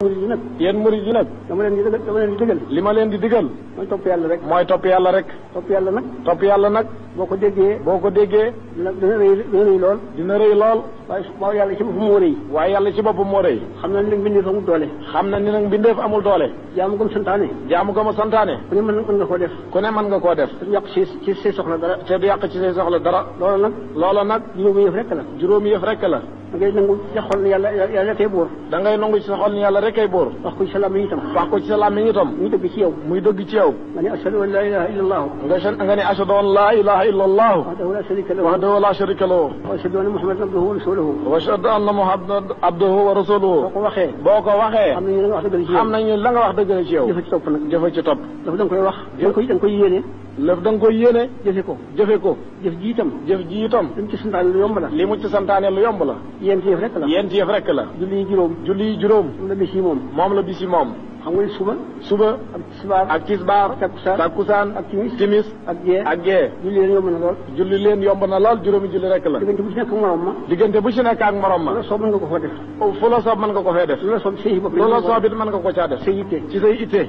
murid yi nag. yéen murid yi nag. dama leen di digal. li ma leen di digal. mooy topp yàlla rek. mooy topp yàlla rek. topp yàlla nag. topp yàlla nag. boo ko déggee. dina rëy lool. dina rëy lool. waaye yàlla ci boppam moo rëy. waaye yàlla ci boppam moo rëy. xam na ni nag mbindeef amul doole. xam na ni nag mbindeef amul doole. jaamu gëm santaane. jaamu gëm santaane. ku ne mën nga koo def. ku ne mën nga koo def. te du yàq ci say soxla dara. te du yàq ci say soxla dara. loola nag. juróomi yëf rek la. da ngay nangu ci sa xol ni yàlla rekay buur. da ngay nangu ci sa xol ni yàlla rekay buur. wax ko ci sa làmmiñ itam. wax ko ci sa làmmiñ itam. muy dëgg ci yow. nga ne ashhadu an la ilaha illa allah. nga ne ashhadu an la ilaha illa allah. wahdahu la sharika lahu. wahdahu la sharika lahu. wa ashhadu anna muhammadan abduhu wa rasuluhu. wa ashhadu anna muhammadan abduhu wa rasuluhu. boo ko waxee. xam nañu la nga wax dëgg la ci yow. jëfe ci topp nag. jëfe ci topp. dafa da nga koy wax. da nga koy yéene. lëf da nga koy yéene. jëfe ko. jëf ji itam. li mu ci santaane lu yomb la. li mu ci santaane lu yomb la. yéen yëf rek la. julli yi juróom. moom la bis yi moom. xam nga suba. ak tisbaar. takkusaan. ak timis. ak gee. julli leen yomb na lool. juróomi julli rek la. diggante bu ci nekk ak morom ma. fu la soob mën nga ko foo def. fu la soob mën nga ko fee def. lu la soob say bopp. lu la soob it mën nga ko caa def. say yitte. ci say itte.